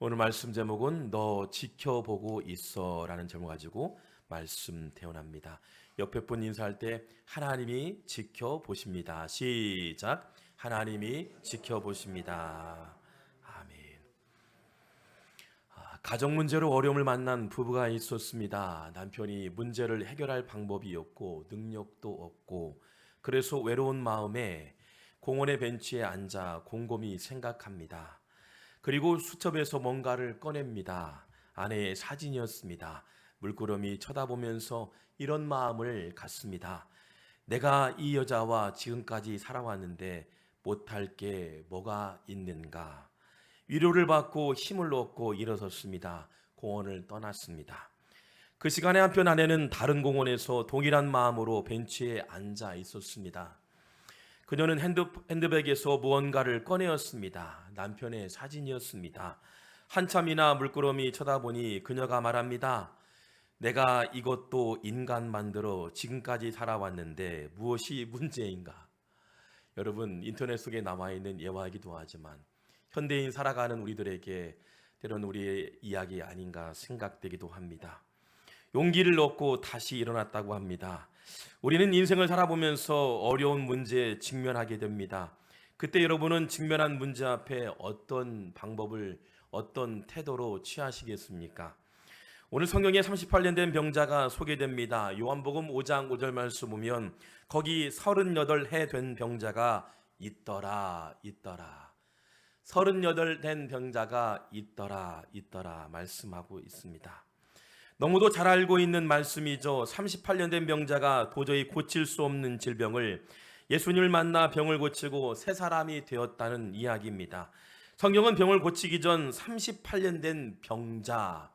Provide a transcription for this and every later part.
오늘 말씀 제목은 너 지켜보고 있어 라는 제목 가지고 말씀 대원합니다. 옆에 분 인사할 때 하나님이 지켜보십니다. 시작. 하나님이 지켜보십니다. 아멘. 가정 문제로 어려움을 만난 부부가 있었습니다. 남편이 문제를 해결할 방법이 없고 능력도 없고 그래서 외로운 마음에 공원의 벤치에 앉아 곰곰이 생각합니다. 그리고 수첩에서 뭔가를 꺼냅니다. 아내의 사진이었습니다. 물끄러미 쳐다보면서 이런 마음을 갖습니다. 내가 이 여자와 지금까지 살아왔는데 못할 게 뭐가 있는가? 위로를 받고 힘을 얻고 일어섰습니다. 공원을 떠났습니다. 그 시간에 한편 아내는 다른 공원에서 동일한 마음으로 벤치에 앉아 있었습니다. 그녀는 핸드백에서 무언가를 꺼내었습니다. 남편의 사진이었습니다. 한참이나 물끄러미 쳐다보니 그녀가 말합니다. 내가 이것도 인간 만들어 지금까지 살아왔는데 무엇이 문제인가? 여러분, 인터넷 속에 남아있는 예화이기도 하지만 현대인 살아가는 우리들에게 때로는 우리의 이야기 아닌가 생각되기도 합니다. 용기를 얻고 다시 일어났다고 합니다. 우리는 인생을 살아보면서 어려운 문제에 직면하게 됩니다. 그때 여러분은 직면한 문제 앞에 어떤 방법을, 어떤 태도로 취하시겠습니까? 오늘 성경에 38년 된 병자가 소개됩니다. 요한복음 5장 5절 말씀 보면 거기 38해 된 병자가 있더라. 38 된 병자가 있더라 말씀하고 있습니다. 너무도 잘 알고 있는 말씀이죠. 38년 된 병자가 도저히 고칠 수 없는 질병을 예수님을 만나 병을 고치고 새 사람이 되었다는 이야기입니다. 성경은 병을 고치기 전 38년 된 병자,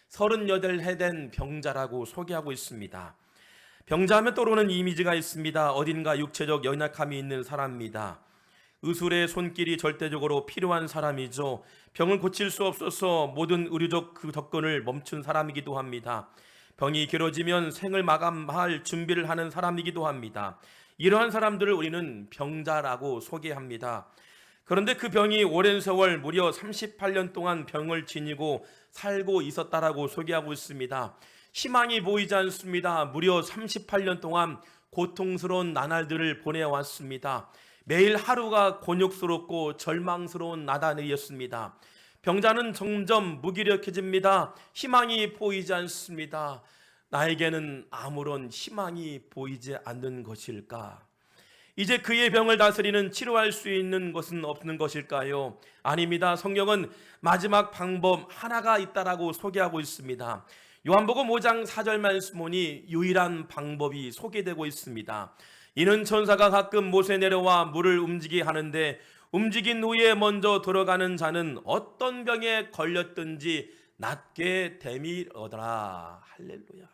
38해 된 병자라고 소개하고 있습니다. 병자하면 떠오르는 이미지가 있습니다. 어딘가 육체적 연약함이 있는 사람입니다. 의술의 손길이 절대적으로 필요한 사람이죠. 병을 고칠 수 없어서 모든 의료적 그 접근을 멈춘 사람이기도 합니다. 병이 길어지면 생을 마감할 준비를 하는 사람이기도 합니다. 이러한 사람들을 우리는 병자라고 소개합니다. 그런데 그 병이 오랜 세월 무려 38년 동안 병을 지니고 살고 있었다라고 소개하고 있습니다. 희망이 보이지 않습니다. 무려 38년 동안 고통스러운 나날들을 보내왔습니다. 매일 하루가 곤욕스럽고 절망스러운 나날이었습니다. 병자는 점점 무기력해집니다. 희망이 보이지 않습니다. 나에게는 아무런 희망이 보이지 않는 것일까? 이제 그의 병을 다스리는 치료할 수 있는 것은 없는 것일까요? 아닙니다. 성경은 마지막 방법 하나가 있다라고 소개하고 있습니다. 요한복음 5장 4절 말씀 보니 유일한 방법이 소개되고 있습니다. 이는 천사가 가끔 못에 내려와 물을 움직이게 하는데 움직인 후에 먼저 들어가는 자는 어떤 병에 걸렸든지 낫게 되미러더라. 할렐루야.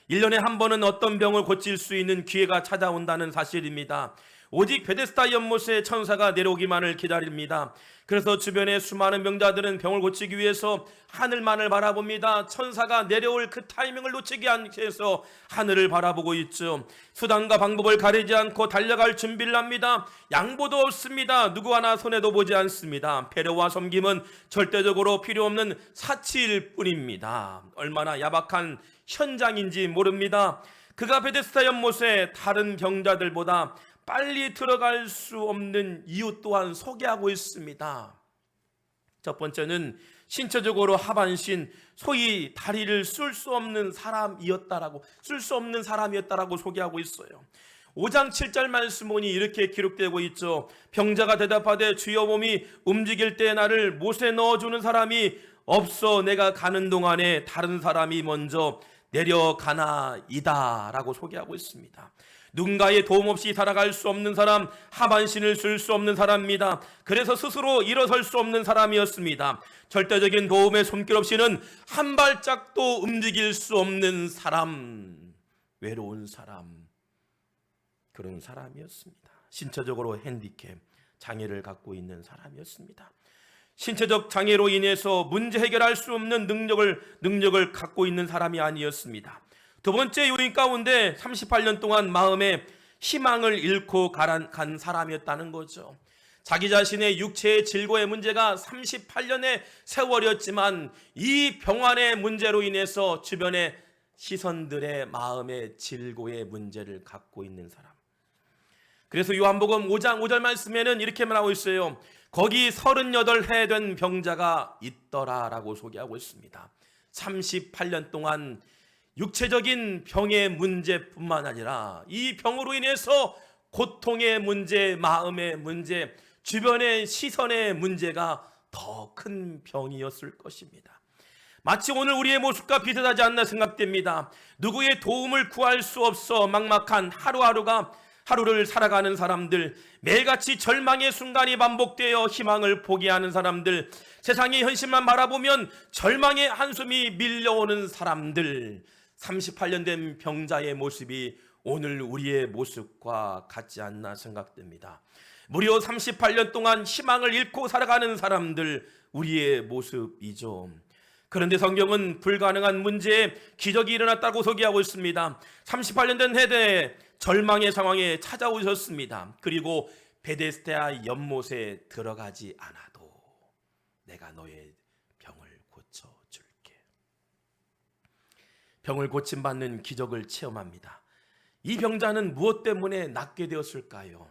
1년에 한 번은 어떤 병을 고칠 수 있는 기회가 찾아온다는 사실입니다. 오직 베데스다 연못에 천사가 내려오기만을 기다립니다. 그래서 주변의 수많은 병자들은 병을 고치기 위해서 하늘만을 바라봅니다. 천사가 내려올 그 타이밍을 놓치지 않기 위해서 하늘을 바라보고 있죠. 수단과 방법을 가리지 않고 달려갈 준비를 합니다. 양보도 없습니다. 누구 하나 손해도 보지 않습니다. 배려와 섬김은 절대적으로 필요 없는 사치일 뿐입니다. 얼마나 야박한 현장인지 모릅니다. 그가 베데스다 연못에 다른 병자들보다 빨리 들어갈 수 없는 이유 또한 소개하고 있습니다. 첫 번째는 신체적으로 하반신, 소위 다리를 쓸 수 없는 사람이었다라고 소개하고 있어요. 5장 7절 말씀 보니 이렇게 기록되고 있죠. 병자가 대답하되 주여 몸이 움직일 때 나를 못에 넣어주는 사람이 없어 내가 가는 동안에 다른 사람이 먼저 내려가나이다 라고 소개하고 있습니다. 누군가의 도움 없이 살아갈 수 없는 사람, 하반신을 쓸 수 없는 사람입니다. 그래서 스스로 일어설 수 없는 사람이었습니다. 절대적인 도움의 손길 없이는 한 발짝도 움직일 수 없는 사람, 외로운 사람, 그런 사람이었습니다. 신체적으로 핸디캡, 장애를 갖고 있는 사람이었습니다. 신체적 장애로 인해서 문제 해결할 수 없는 능력을 갖고 있는 사람이 아니었습니다. 두 번째 요인 가운데 38년 동안 마음에 희망을 잃고 간 사람이었다는 거죠. 자기 자신의 육체의 질고의 문제가 38년의 세월이었지만 이 병환의 문제로 인해서 주변의 시선들의 마음의 질고의 문제를 갖고 있는 사람. 그래서 요한복음 5장 5절 말씀에는 이렇게 말하고 있어요. 거기 38해 된 병자가 있더라라고 소개하고 있습니다. 38년 동안 육체적인 병의 문제뿐만 아니라 이 병으로 인해서 고통의 문제, 마음의 문제, 주변의 시선의 문제가 더 큰 병이었을 것입니다. 마치 오늘 우리의 모습과 비슷하지 않나 생각됩니다. 누구의 도움을 구할 수 없어 막막한 하루를 살아가는 사람들, 매일같이 절망의 순간이 반복되어 희망을 포기하는 사람들, 세상의 현실만 바라보면 절망의 한숨이 밀려오는 사람들, 38년 된 병자의 모습이 오늘 우리의 모습과 같지 않나 생각됩니다. 무려 38년 동안 희망을 잃고 살아가는 사람들, 우리의 모습이죠. 그런데 성경은 불가능한 문제에 기적이 일어났다고 소개하고 있습니다. 38년 된 해대에 절망의 상황에 찾아오셨습니다. 그리고 베데스다 연못에 들어가지 않아도 내가 너의 병을 고쳐줄게. 병을 고침받는 기적을 체험합니다. 이 병자는 무엇 때문에 낫게 되었을까요?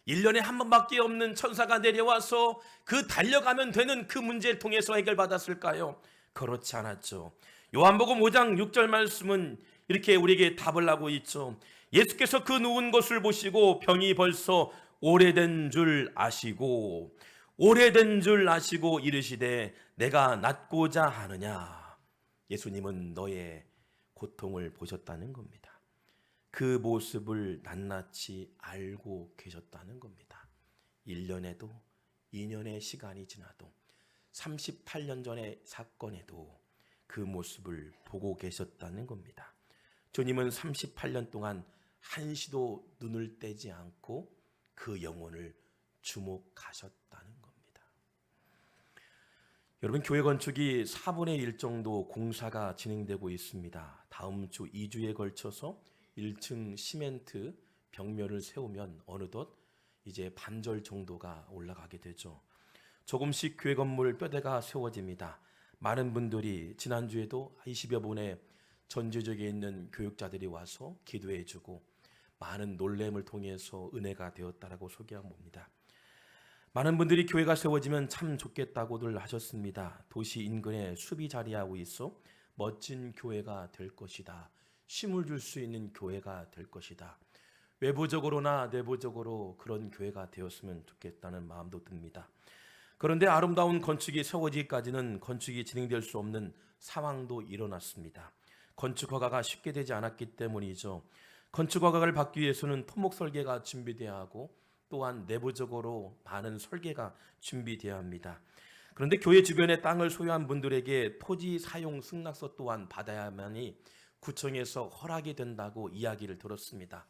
1년에 한 번밖에 없는 천사가 내려와서 그 달려가면 되는 그 문제를 통해서 해결받았을까요? 그렇지 않았죠. 요한복음 5장 6절 말씀은 이렇게 우리에게 답을 하고 있죠. 예수께서 그 누운 것을 보시고 병이 벌써 오래된 줄 아시고 이르시되 내가 낫고자 하느냐. 예수님은 너의 고통을 보셨다는 겁니다. 그 모습을 낱낱이 알고 계셨다는 겁니다. 1년에도 2년의 시간이 지나도 38년 전의 사건에도 그 모습을 보고 계셨다는 겁니다. 주님은 38년 동안 한시도 눈을 떼지 않고 그 영혼을 주목하셨다는 겁니다. 여러분, 교회 건축이 4분의 1 정도 공사가 진행되고 있습니다. 다음 주 2주에 걸쳐서 1층 시멘트 벽면을 세우면 어느덧 이제 반절 정도가 올라가게 되죠. 조금씩 교회 건물 뼈대가 세워집니다. 많은 분들이 지난주에도 20여 분의 전주 지역에 있는 교육자들이 와서 기도해주고 많은 놀램을 통해서 은혜가 되었다라고 소개합니다. 많은 분들이 교회가 세워지면 참 좋겠다고들 하셨습니다. 도시 인근에 수비 자리하고 있어 멋진 교회가 될 것이다. 쉼을 줄 수 있는 교회가 될 것이다. 외부적으로나 내부적으로 그런 교회가 되었으면 좋겠다는 마음도 듭니다. 그런데 아름다운 건축이 세워지기까지는 건축이 진행될 수 없는 상황도 일어났습니다. 건축 허가가 쉽게 되지 않았기 때문이죠. 건축 허가를 받기 위해서는 토목 설계가 준비돼야 하고 또한 내부적으로 많은 설계가 준비돼야 합니다. 그런데 교회 주변에 땅을 소유한 분들에게 토지 사용 승낙서 또한 받아야만이 구청에서 허락이 된다고 이야기를 들었습니다.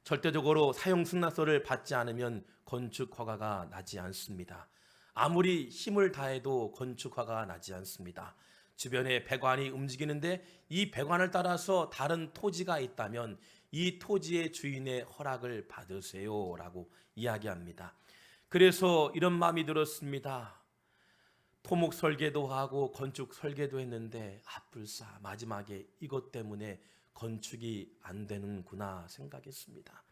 절대적으로 사용 승낙서를 받지 않으면 건축 허가가 나지 않습니다. 아무리 힘을 다해도 건축 허가가 나지 않습니다. 주변에 배관이 움직이는데 이 배관을 따라서 다른 토지가 있다면 이 토지의 주인의 허락을 받으세요라고 이야기합니다. 그래서 이런 마음이 들었습니다. 토목 설계도 하고 건축 설계도 했는데 불사 마지막에 이것 때문에 건축이 안 되는구나 생각했습니다.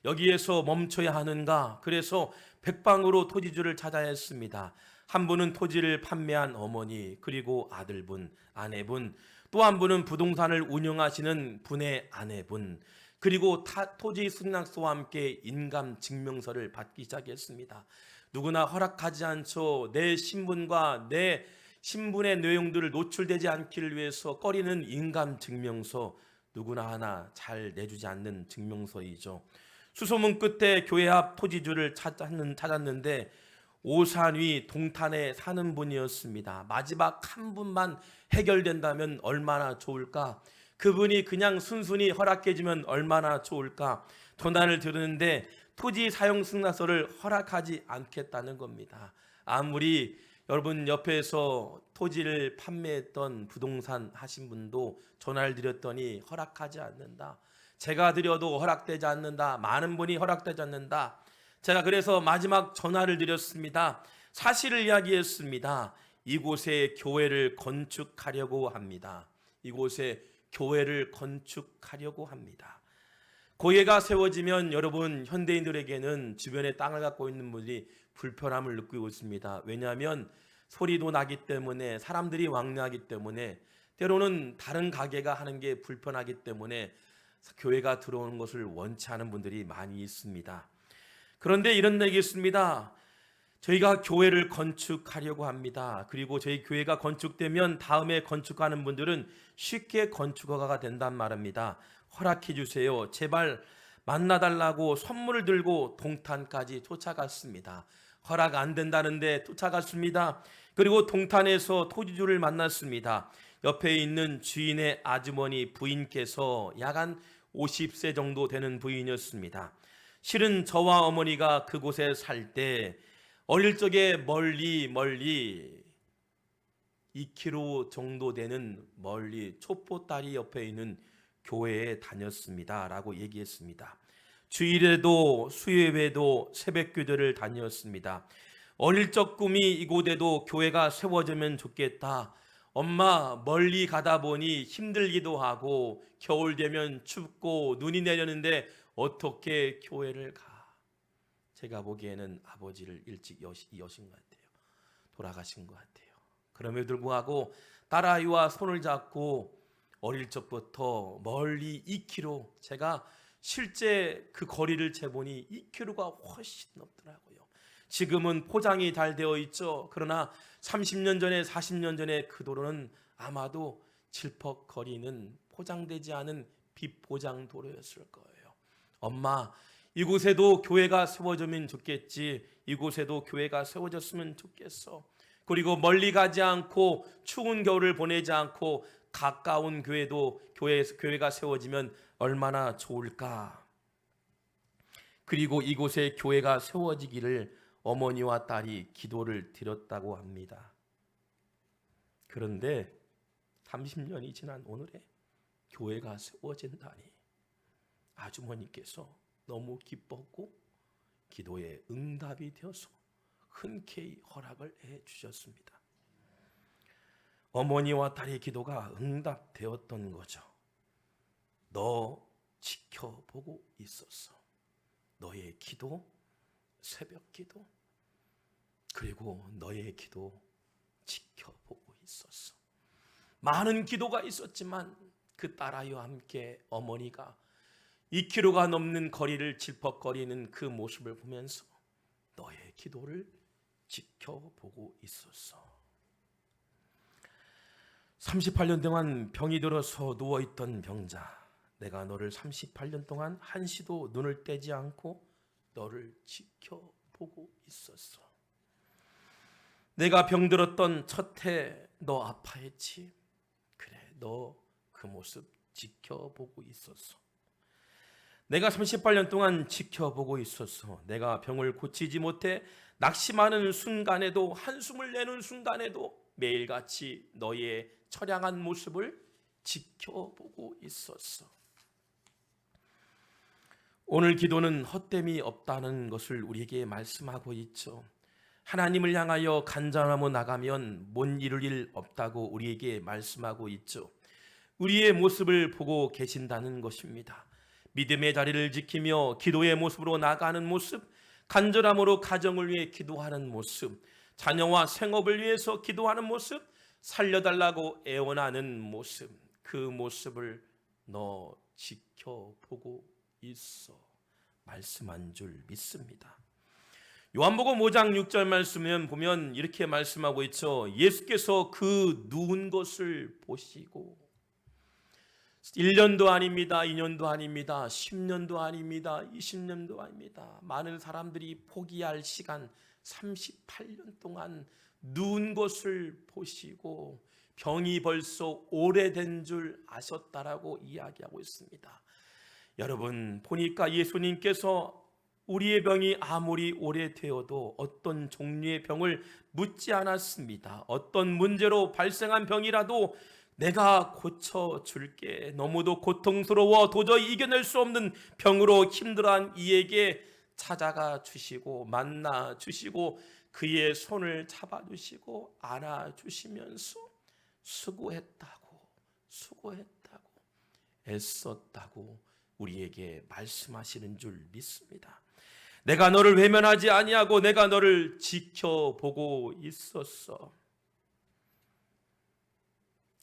여기에서 멈춰야 하는가? 그래서 백방으로 토지주를 찾아야 했습니다. 한 분은 토지를 판매한 어머니, 그리고 아들분, 아내분, 또 한 분은 부동산을 운영하시는 분의 아내분, 그리고 토지 승낙서와 함께 인감증명서를 받기 시작했습니다. 누구나 허락하지 않죠. 내 신분과 내 신분의 내용들을 노출되지 않기를 위해서 꺼리는 인감증명서, 누구나 하나 잘 내주지 않는 증명서이죠. 수소문 끝에 교회 앞 토지주를 찾았는데 오산 위 동탄에 사는 분이었습니다. 마지막 한 분만 해결된다면 얼마나 좋을까? 그분이 그냥 순순히 허락해주면 얼마나 좋을까? 전화를 들었는데 토지 사용 승낙서를 허락하지 않겠다는 겁니다. 아무리 여러분 옆에서 토지를 판매했던 부동산 하신 분도 전화를 드렸더니 허락하지 않는다. 제가 드려도 허락되지 않는다. 많은 분이 허락되지 않는다. 제가 그래서 마지막 전화를 드렸습니다. 사실을 이야기했습니다. 이곳에 교회를 건축하려고 합니다. 이곳에 교회를 건축하려고 합니다. 교회가 세워지면 여러분, 현대인들에게는 주변에 땅을 갖고 있는 분들이 불편함을 느끼고 있습니다. 왜냐하면 소리도 나기 때문에, 사람들이 왕래하기 때문에, 때로는 다른 가게가 하는 게 불편하기 때문에 교회가 들어오는 것을 원치 않은 분들이 많이 있습니다. 그런데 이런 얘기 있습니다. 저희가 교회를 건축하려고 합니다. 그리고 저희 교회가 건축되면 다음에 건축하는 분들은 쉽게 건축허가가 된단 말입니다. 허락해 주세요. 제발 만나달라고 선물을 들고 동탄까지 쫓아갔습니다. 허락 안 된다는데 쫓아갔습니다. 그리고 동탄에서 토지주를 만났습니다. 옆에 있는 주인의 아주머니 부인께서 약 한 50세 정도 되는 부인이었습니다. 실은 저와 어머니가 그곳에 살 때 어릴 적에 멀리 2km 정도 되는 멀리 촛보다리 옆에 있는 교회에 다녔습니다 라고 얘기했습니다. 주일에도 수요일에도 새벽기도를 다녔습니다. 어릴 적 꿈이 이곳에도 교회가 세워지면 좋겠다. 엄마, 멀리 가다 보니 힘들기도 하고 겨울 되면 춥고 눈이 내리는데 어떻게 교회를 가? 제가 보기에는 아버지를 일찍 여신 것 같아요. 돌아가신 것 같아요. 그럼에도 불구하고 딸아이와 손을 잡고 어릴 적부터 멀리 2km, 제가 실제 그 거리를 재보니 2km가 훨씬 넘더라고요. 지금은 포장이 잘 되어 있죠. 그러나 30년 전에 40년 전에 그 도로는 아마도 질퍽거리는 포장되지 않은 비포장 도로였을 거예요. 엄마, 이곳에도 교회가 세워지면 좋겠지. 이곳에도 교회가 세워졌으면 좋겠어. 그리고 멀리 가지 않고 추운 겨울을 보내지 않고 가까운 교회가 세워지면 얼마나 좋을까. 그리고 이곳에 교회가 세워지기를 어머니와 딸이 기도를 드렸다고 합니다. 그런데 30년이 지난 오늘에 교회가 세워진다니 아주머니께서 너무 기뻤고 기도에 응답이 되어서 흔쾌히 허락을 해 주셨습니다. 어머니와 딸의 기도가 응답되었던 거죠. 너 지켜보고 있었어. 너의 기도, 새벽 기도, 그리고 너의 기도 지켜보고 있었어. 많은 기도가 있었지만 그 딸아이와 함께 어머니가 2km가 넘는 거리를 질퍽거리는 그 모습을 보면서 너의 기도를 지켜보고 있었어. 38년 동안 병이 들어서 누워있던 병자, 내가 너를 38년 동안 한시도 눈을 떼지 않고 너를 지켜보고 있었어. 내가 병들었던 첫 해 너 아파했지? 그래, 너 그 모습 지켜보고 있었어. 내가 38년 동안 지켜보고 있었어. 내가 병을 고치지 못해 낙심하는 순간에도, 한숨을 내는 순간에도 매일같이 너의 처량한 모습을 지켜보고 있었어. 오늘 기도는 헛됨이 없다는 것을 우리에게 말씀하고 있죠. 하나님을 향하여 간절함으로 나가면 못 이룰 일 없다고 우리에게 말씀하고 있죠. 우리의 모습을 보고 계신다는 것입니다. 믿음의 자리를 지키며 기도의 모습으로 나가는 모습, 간절함으로 가정을 위해 기도하는 모습, 자녀와 생업을 위해서 기도하는 모습, 살려달라고 애원하는 모습, 그 모습을 너 지켜보고 있어 말씀한 줄 믿습니다. 요한복음 5장 6절 말씀을 보면 이렇게 말씀하고 있죠. 예수께서 그 누운 것을 보시고 1년도 아닙니다. 2년도 아닙니다. 10년도 아닙니다. 20년도 아닙니다. 많은 사람들이 포기할 시간 38년 동안 누운 것을 보시고 병이 벌써 오래된 줄 아셨다라고 이야기하고 있습니다. 여러분, 보니까 예수님께서 우리의 병이 아무리 오래되어도 어떤 종류의 병을 묻지 않았습니다. 어떤 문제로 발생한 병이라도 내가 고쳐줄게. 너무도 고통스러워 도저히 이겨낼 수 없는 병으로 힘들어한 이에게 찾아가 주시고 만나 주시고 그의 손을 잡아 주시고 안아 주시면서 수고했다고 애썼다고 우리에게 말씀하시는 줄 믿습니다. 내가 너를 외면하지 아니하고 내가 너를 지켜보고 있었어.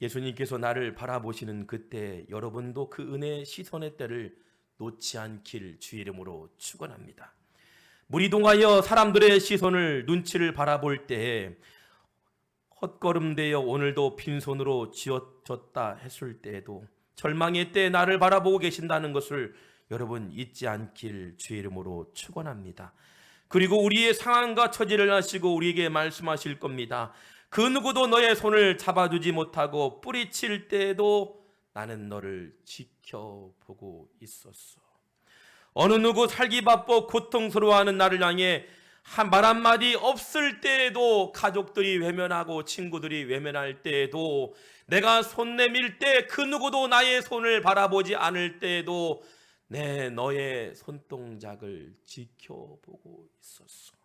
예수님께서 나를 바라보시는 그때 여러분도 그 은혜의 시선의 때를 놓지 않길 주의 이름으로 축원합니다. 물이 동하여 사람들의 시선을 눈치를 바라볼 때에 헛걸음되어 오늘도 빈손으로 쥐어졌다 했을 때에도 절망의 때에 나를 바라보고 계신다는 것을 여러분 잊지 않길 주의 이름으로 축원합니다. 그리고 우리의 상황과 처지를 아시고 우리에게 말씀하실 겁니다. 그 누구도 너의 손을 잡아주지 못하고 뿌리칠 때에도 나는 너를 지켜보고 있었어. 어느 누구 살기 바빠 고통스러워하는 나를 향해 말 한마디 없을 때에도 가족들이 외면하고 친구들이 외면할 때에도 내가 손 내밀 때 그 누구도 나의 손을 바라보지 않을 때에도 너의 손동작을 지켜보고 있었어.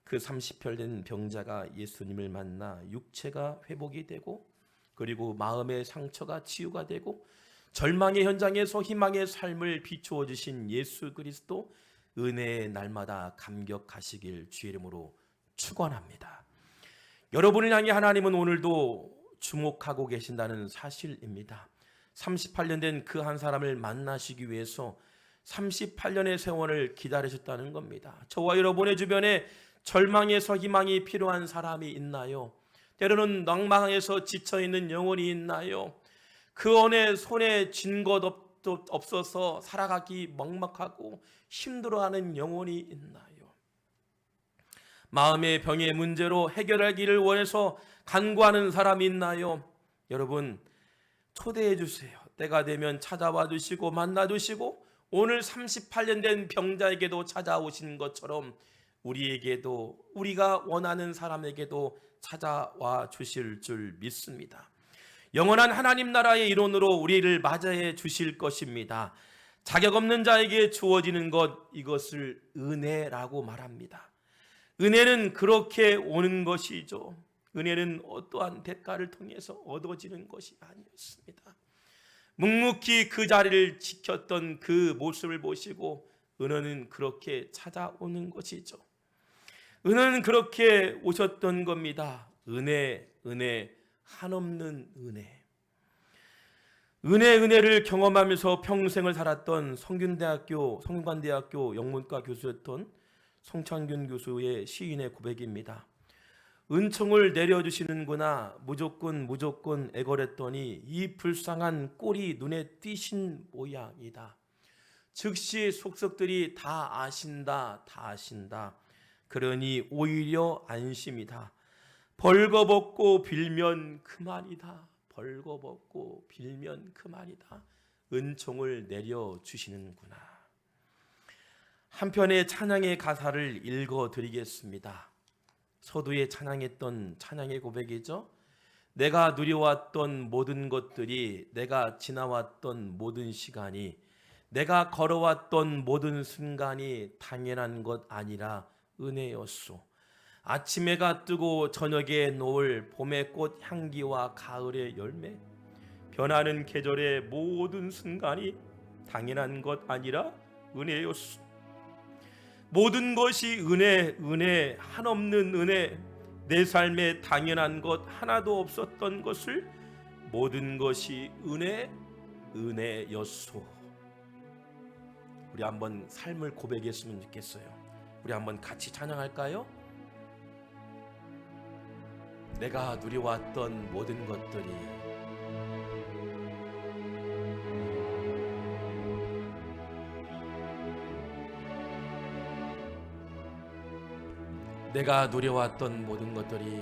그 30혈 된 병자가 예수님을 만나 육체가 회복이 되고 그리고 마음의 상처가 치유가 되고 절망의 현장에서 희망의 삶을 비추어 주신 예수 그리스도 은혜의 날마다 감격하시길 주의 이름으로 축원합니다. 여러분을 향해 하나님은 오늘도 주목하고 계신다는 사실입니다. 38년 된 그 한 사람을 만나시기 위해서 38년의 세월을 기다리셨다는 겁니다. 저와 여러분의 주변에 절망에서 희망이 필요한 사람이 있나요? 때로는 낭망에서 지쳐있는 영혼이 있나요? 그 안에 손에 쥔 것 없어서 살아가기 막막하고 힘들어하는 영혼이 있나요? 마음의 병의 문제로 해결하기를 원해서 간구하는 사람이 있나요? 여러분 초대해 주세요. 때가 되면 찾아와 주시고 만나 주시고 오늘 38년 된 병자에게도 찾아오신 것처럼 우리에게도 우리가 원하는 사람에게도 찾아와 주실 줄 믿습니다. 영원한 하나님 나라의 일원으로 우리를 맞이해 주실 것입니다. 자격 없는 자에게 주어지는 것 이것을 은혜라고 말합니다. 은혜는 그렇게 오는 것이죠. 은혜는 어떠한 대가를 통해서 얻어지는 것이 아니었습니다. 묵묵히 그 자리를 지켰던 그 모습을 보시고 은혜는 그렇게 찾아오는 것이죠. 은혜는 그렇게 오셨던 겁니다. 은혜, 한없는 은혜. 은혜를 경험하면서 평생을 살았던 성균관대학교 영문과 교수였던 송창균 교수의 시인의 고백입니다. 은총을 내려주시는구나 무조건 애걸했더니 이 불쌍한 꼴이 눈에 띄신 모양이다. 즉시 속속들이 다 아신다. 그러니 오히려 안심이다. 벌거벗고 빌면 그만이다. 은총을 내려주시는구나. 한편의 찬양의 가사를 읽어드리겠습니다. 서두에 찬양했던 찬양의 고백이죠. 내가 누려왔던 모든 것들이, 내가 지나왔던 모든 시간이, 내가 걸어왔던 모든 순간이 당연한 것 아니라 은혜였소. 아침해가 뜨고 저녁에 노을, 봄의 꽃 향기와 가을의 열매, 변하는 계절의 모든 순간이 당연한 것 아니라 은혜였소. 모든 것이 은혜, 한없는 은혜, 내 삶에 당연한 것 하나도 없었던 것을 모든 것이 은혜였소. 우리 한번 삶을 고백했으면 좋겠어요. 우리 한번 같이 찬양할까요? 내가 누려왔던 모든 것들이, 내가 누려왔던 모든 것들이,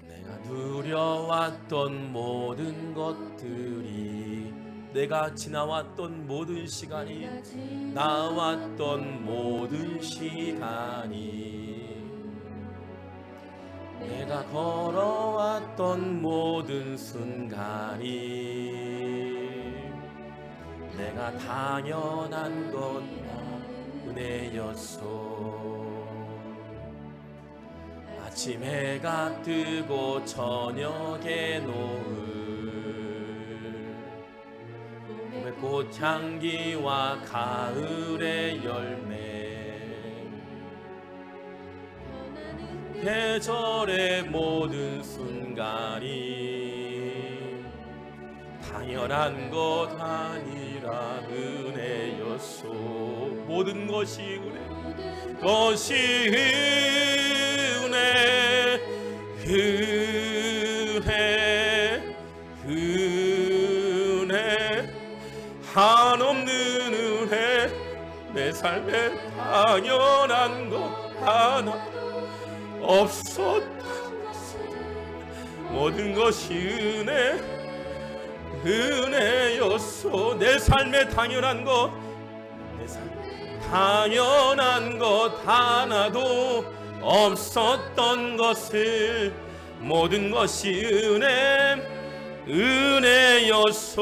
내가 누려왔던 모든 것들이, 내가 지나왔던 모든 시간이, 나왔던 모든 시간이, 내가 걸어왔던 모든 순간이, 내가 당연한 것 은혜였소. 아침 해가 뜨고 저녁에 노을, 봄의 꽃향기와 가을의 열매, 계절의 모든 순간이 당연한 것 아니라 은혜였소. 모든 것이 은혜, 것이 은혜, 은혜, 한없는 은혜. 내 삶에 당연한 것 하나 없었던 것은 모든 것이 은혜였소. 내 삶에 당연한 것, 내 삶에 당연한 것 하나도 없었던 것을 모든 것이 은혜였소.